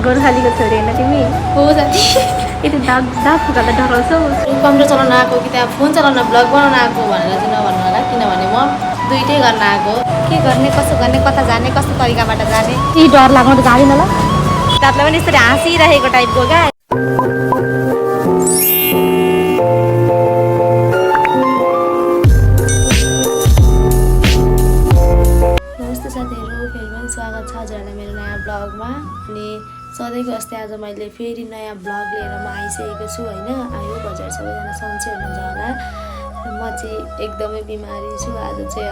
गोर्खालीको छोरी होइन तिमी? हो साथी। यति दाँत फुकाल्दा डराउँछौ? कम्प्युटर चलाउन आएको कि त्यहाँ फोन चलाउन ब्लग बनाउन आएको भनेर चाहिँ नभन्नु होला, किनभने म दुइटै गर्न आएको। के गर्ने, कसो गर्ने, कता जाने, कस्तो तरिकाबाट जाने, यी डर लाग्नु त जाँदिन ल। दाँतलाई पनि यसरी हाँसिरहेको टाइपको क्या। नमस्ते साथीहरू, फेरि पनि स्वागत छ हजुरहरूलाई मेरो नयाँ ब्लगमा। अनि सधैँको जस्तै आज मैले फेरि नयाँ ब्लग लिएर म आइसकेको छु होइन। आयो बजार सबैजना सन्चै हुनुहुन्छ होला। म चाहिँ एकदमै बिमारी छु। आज चाहिँ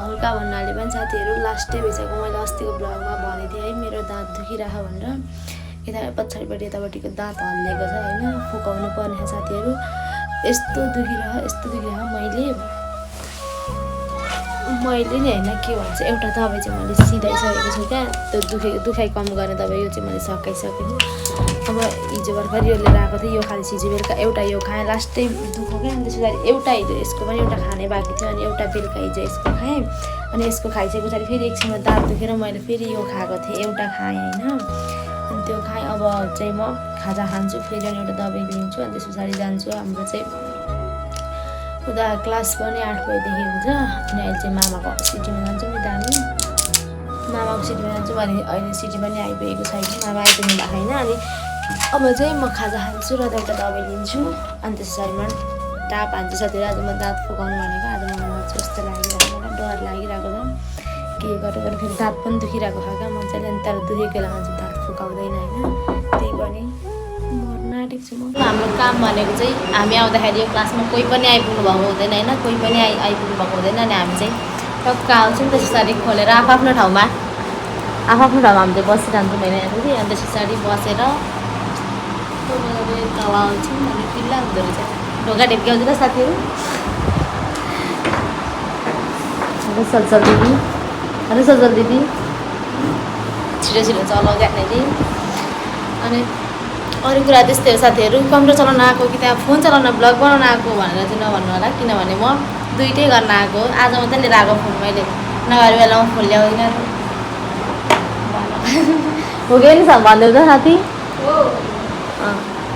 हल्का भन्नाले पनि साथीहरू लास्टै भइसक्यो। मैले अस्तिको ब्लगमा भनेको थिएँ है मेरो दाँत दुखिरह भनेर। यता पछाडिपट्टि यतापट्टिको दाँत हल्लिएको छ होइन, फुकाउनु पर्ने छ साथीहरू। यस्तो दुखिरह मैले नि होइन के भन्छ एउटा दबाई चाहिँ मैले सिधाइसकेको छु क्या। त्यो दुखाइ कम गर्ने दबाई यो चाहिँ मैले सकाइसकेको। अब हिजो भर्खर यो लिएर आएको थिएँ, यो खालि हिजो बेलुका एउटा यो खाएँ, लास्टै दुखो क्या। अनि त्यस पछाडि एउटा हिजो यसको पनि एउटा खाने बाँकी थियो, अनि एउटा बेलुका हिजो यसको खाएँ। अनि यसको खाइसके पछाडि फेरि एकछिनमा दाँत दुखेर मैले फेरि यो खाएको थिएँ, एउटा खाएँ होइन। अनि त्यो खाएँ। अब चाहिँ म खाजा खान्छु, फेरि अनि एउटा दबाई लिन्छु, अनि त्यस पछाडि जान्छु। हाम्रो चाहिँ उता क्लास पनि 8 बजीदेखि हुन्छ। अनि अहिले चाहिँ मामाको सिटीमा जान्छु नि दामी, मामाको सिटीमा जान्छु भने अहिले सिटी पनि आइपुगेको छैन, मामा आइपुग्नु भएको होइन। अनि अब चाहिँ म खाजा खान्छु र एउटा दबाई लिन्छु, अनि त्यस पछाडि म टाप हान्छु साथीहरू। आज म दाँत फुकाउनु भनेको, आज मलाई मजा जस्तो लागिरहेको, मलाई डर लागिरहेको छ के गरेर फेरि दाँत पनि दुखिरहेको छ क्या मजाले। अनि तर दुखेको बेलामा चाहिँ दाँत फुकाउँदैन होइन, त्यही पनि आँटेको छु म। हाम्रो काम भनेको चाहिँ हामी आउँदाखेरि यो क्लासमा कोही पनि आइपुग्नु भएको हुँदैन होइन, कोही पनि आइपुग्नु भएको हुँदैन। अनि हामी चाहिँ टक्क आउँछौँ, त्यस पछाडि खोलेर आफ्नो ठाउँमा हामी चाहिँ बसिरहन्छौँ होइन यहाँनिर। अनि त्यस पछाडि बसेर तल आउँछौँ, अनि पिल्ला हुँदो रहेछ। ढोका ढेप्की आउँदैन साथीहरू। सजल दिदी छिटो चलाउँदै यहाँनिर। अनि अरू कुरा त्यस्तै हो साथीहरू। कम्प्युटर चलाउन आएको कि त्यहाँ फोन चलाउन ब्लग बनाउन आएको भनेर चाहिँ नभन्नु होला, किनभने म दुइटै गर्न आएको। आज मात्रै लिएर आएको फोन मैले, नभए बेलामा फोन ल्याउँदिनँ। हो कि नि भन्दै त साथी,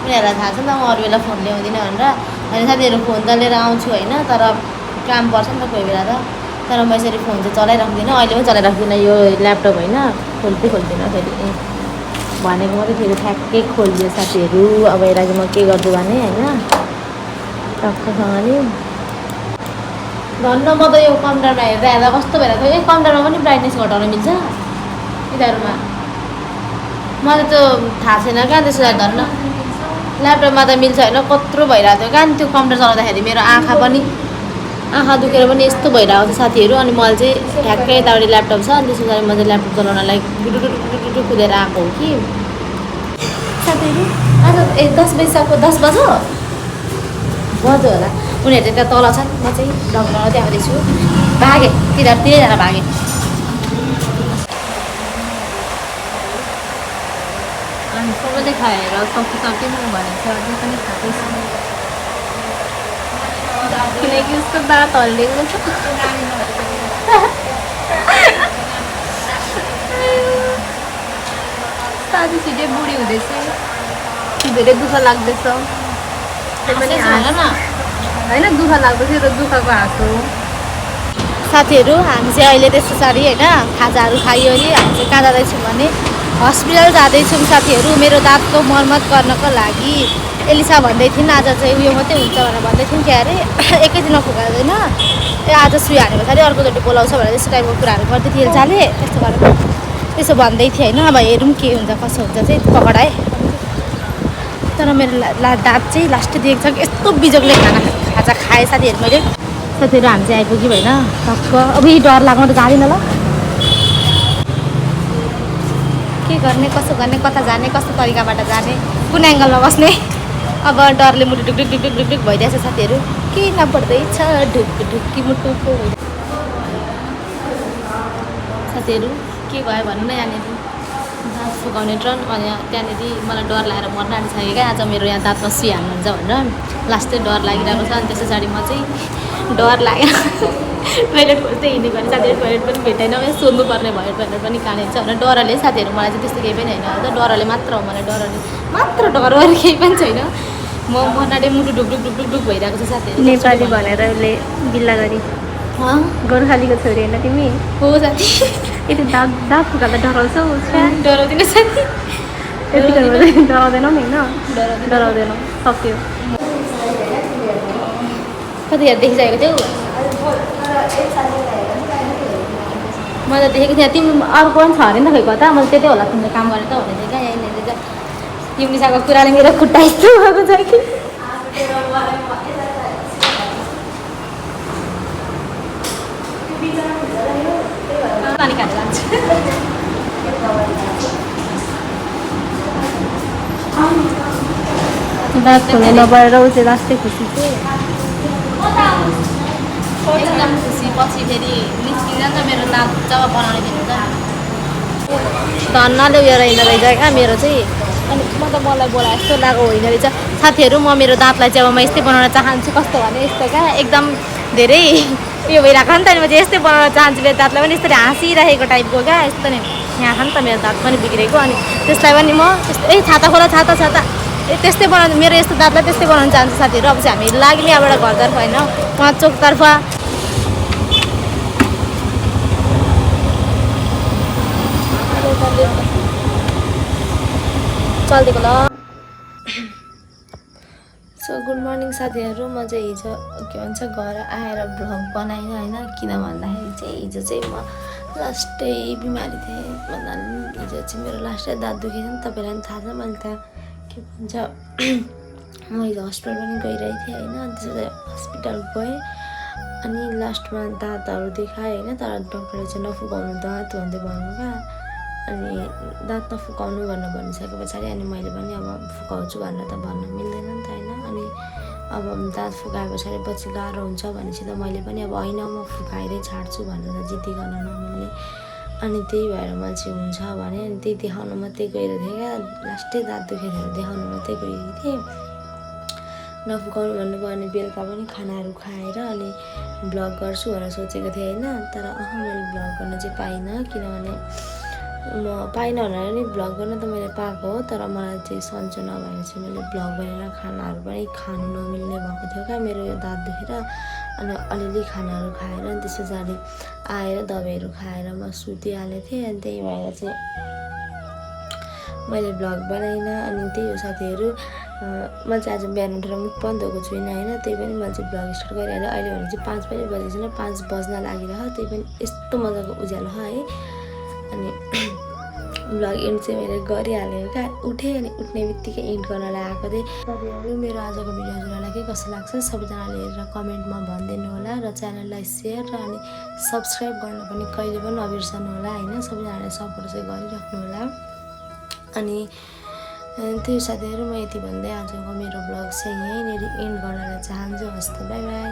उनीहरूलाई थाहा छ नि त म अरू बेला फोन ल्याउँदिनँ भनेर। अनि साथीहरू फोन त लिएर आउँछु होइन, तर काम पर्छ नि त कोही बेला त। तर म यसरी फोन चाहिँ चलाइराख्दिनँ, अहिले पनि चलाइराख्दिनँ यो ल्यापटप होइन। खोल्दिनँ फेरि भनेको मात्रै फेरि ठ्याक्कै खोलिदियो साथीहरू। अब यसलाई चाहिँ म के गर्छु भने होइन टक्कसँगले धन्न। म त यो कम्प्युटरमा हेर्दा कस्तो भइरहेको थियो। कम्प्युटरमा पनि ब्राइटनेस घटाउन मिल्छ यिनीहरूमा, मलाई त थाहा छैन क्या। त्यसो भए धन्न ल्यापटपमा त मिल्छ होइन, कत्रो भइरहेको थियो क्या। अनि त्यो कम्प्युटर चलाउँदाखेरि मेरो आँखा दुखेर पनि यस्तो भइरहेको थियो साथीहरू। अनि मैले चाहिँ ठ्याक्कै यतापट्टि ल्यापटप छ, अनि त्यस पछाडि म चाहिँ ल्यापटप चलाउनलाई गुटुटु कुदेर आएको हो कि साथीहरू। आज 10 बजिसक्यो, 10 बज्यो होला। उनीहरू चाहिँ त्यहाँ तल छन्, म चाहिँ ढङ्गमा त्यहाँ आउँदैछु। भागेँ तिनैजना भागेँ। अनि सबैले खाएर सकिसक्यो भनेको थियो, अझै पनि खाँदैछु किनकि उसको दाँत हल्लिएको छ। साथी छिटै बुढी हुँदैछ, धेरै दुःख लाग्दैछ होइन, दुःख लाग्दैछ र दुःखको हाँसो। साथीहरू हामी चाहिँ अहिले त्यस पछाडि होइन खाजाहरू खायो अरे हामी चाहिँ कहाँ जाँदैछौँ भने हस्पिटल जाँदैछौँ साथीहरू, मेरो दाँतको मर्मत गर्नको लागि। एलिसा भन्दै थिइन् आज चाहिँ उयो मात्रै हुन्छ भनेर भन्दै थिइन् के अरे, एकैदिनमा फुकाउँदैन, आज सुई हाने पछाडि अर्कोचोटि बोलाउँछ भनेर त्यस्तो टाइपको कुराहरू गर्दै थियो एलिसाले। त्यस्तो गरेर त्यसो भन्दै थियो होइन। अब हेरौँ के हुन्छ कसो हुन्छ चाहिँ पकडाएँ। तर मेरो दाँत चाहिँ लास्टै दिएको छ कि यस्तो बिजोगले खाजा खाएँ साथीहरू मैले। साथीहरू हामी चाहिँ आइपुग्यौँ होइन टक्क। अब यी डर लाग्नु त जाँदिन ल। के गर्ने, कसो गर्ने, कता जाने, कस्तो तरिकाबाट जाने, कुन एङ्गलमा बस्ने। अब डरले मुटु ढुक भइदिएछ साथीहरू। के नपर्दैछ ढुक्की मुटुको साथीहरू। के भयो भन्नु न, यहाँनिर दाँत फुकाउने ट्रन। अनि त्यहाँनिर मलाई डर लागेर मर्न आँटिसक्यो क्या। आज मेरो यहाँ दाँतमा सुई हाल्नुहुन्छ भनेर लास्टै डर लागिरहेको छ। अनि त्यस पछाडि म चाहिँ डर लाग्यो टोइलेट खोज्दै हिँड्ने भने साथीहरू टोइलेट पनि भेट्दैन सोध्नुपर्ने भयो टोइलेट पनि कहाँनिर छ भनेर डरले साथीहरू मलाई चाहिँ त्यस्तो केही पनि होइन डरले मात्र हो मलाई डरले मात्र डर अरू केही पनि छैन म मनाले मुटु ढुकढुक ढुकढुक ढुक भइरहेको छ साथीहरू नेपाली भनेर उसले बिल्ला गरी गोर्खालीको छोरी होइन तिमी हो साथी यति दाग दाग फुकाल्दा डराउँछौ डराउँदिन साथी यति डराउँदैनौ नि होइन डराउँदैनौ सक्यो कति याद देखिसकेको थियौ मैले त देखेको थिएँ तिमी अर्को पनि छ अरे नि त खै कता मैले त्यतै होला तिमीले काम गर्ने त हुने थिएँ क्या यहीँनिर चाहिँ तिमीसँग कुराले मेरो खुट्टा यस्तो भएको छ कि पानी खाएर जान्छु दाग खोल्नु नभएर ऊ चाहिँ लास्टै खुसी थियो एकदम खुसी पछि फेरि निस्किँदैन त मेरो दाँत जब बनाउने दिन हुन्छ धन्नले उयो रहेन रहेछ क्या मेरो चाहिँ अनि म त मलाई बोला यस्तो लाग्यो होइन रहेछ साथीहरू म मेरो दाँतलाई चाहिँ अब म यस्तै बनाउन चाहन्छु कस्तो भने यस्तो क्या एकदम धेरै उयो भइरहेको नि त अनि म चाहिँ यस्तै बनाउन चाहन्छु मेरो दाँतलाई पनि यसरी हाँसिरहेको टाइपको क्या यस्तो नि यहाँ छ नि त मेरो दाँत पनि बिग्रेको अनि त्यसलाई पनि म यस्तो ए छाता खोला छाता छाता ए त्यस्तै बनाउनु मेरो यस्तो दाँतलाई त्यस्तै बनाउन चाहन्छु साथीहरू अब चाहिँ हामी लाग्ने यहाँबाट घरतर्फ होइन उहाँ चोकतर्फ चल्दिएको ल सो गुड मर्निङ साथीहरू म चाहिँ हिजो के भन्छ घर आएर भ्लग बनाइनँ होइन किन भन्दाखेरि चाहिँ हिजो चाहिँ म लास्टै बिमारी थिएँ भन्दा पनि हिजो चाहिँ मेरो लास्टै दाँत दुखेको थियो नि तपाईँलाई पनि थाहा छ मैले त के भन्छ म हिजो हस्पिटल पनि गइरहेको थिएँ होइन त्यसो हस्पिटल गएँ अनि लास्टमा दाँतहरू देखाएँ होइन तर डक्टरले चाहिँ नफुकाउनु दाँत भन्दै भन्नु क्या अनि दाँत नफुकाउनु भनेर भनिसके पछाडि अनि मैले पनि अब फुकाउँछु भनेर त भन्न मिल्दैन नि त होइन अनि अब दाँत फुकाए पछाडि पछि गाह्रो हुन्छ भनेपछि त मैले पनि अब होइन म फुकाएरै छाड्छु भनेर जिद्दी गर्न नमिल्ने अनि त्यही भएर मैले चाहिँ हुन्छ भने अनि त्यही देखाउनु मात्रै गएर थिएँ क्या लास्टै दाँत दुखेर देखाउनु मात्रै गएको थिएँ नफुकाउनु भन्नुभयो अनि बेलुका पनि खानाहरू खाएर अनि भ्लग गर्छु भनेर सोचेको थिएँ होइन तर मैले भ्लग गर्न चाहिँ पाइनँ किनभने म पाइनँ भनेर नि भ्लग गर्न त मैले पाएको हो तर मलाई चाहिँ सन्चो नभएर चाहिँ मैले भ्लग गरेर खानाहरू पनि खानु नमिल्ने भएको थियो क्या मेरो यो दाँत दुखेर अनि अलिअलि खानाहरू खाएर अनि त्यस पछाडि आएर दबाईहरू खाएर म सुतिहालेको थिएँ अनि त्यही भएर चाहिँ मैले भ्लग बनाइनँ अनि त्यही हो साथीहरू म चाहिँ आज बिहान उठेर मुख पनि धोएको छुइनँ होइन त्यही पनि मैले चाहिँ भ्लग स्टार्ट गरिहालेँ अहिले भने चाहिँ 5 पनि बजेको छैन 5 बज्न लागिरह त्यही पनि यस्तो मजाको उज्यालो है अनि भ्लग एन्ड चाहिँ मैले गरिहालेँ क्या उठेँ अनि उठ्ने बित्तिकै एन्ड गर्नलाई आएको थिएँ साथीहरू मेरो आजको भिडियो हजुरलाई के कस्तो लाग्छ सबैजनाले हेरेर कमेन्टमा भनिदिनु होला र च्यानललाई सेयर र अनि सब्सक्राइब गर्न पनि कहिले पनि नबिर्सनु होला होइन सबैजनाले सपोर्ट चाहिँ गरिराख्नु होला अनि त्यही साथीहरू म यति भन्दै आजको मेरो भ्लग चाहिँ यहीँनिर एन्ड गर्नलाई चाहन्छु हस् त बाई बाई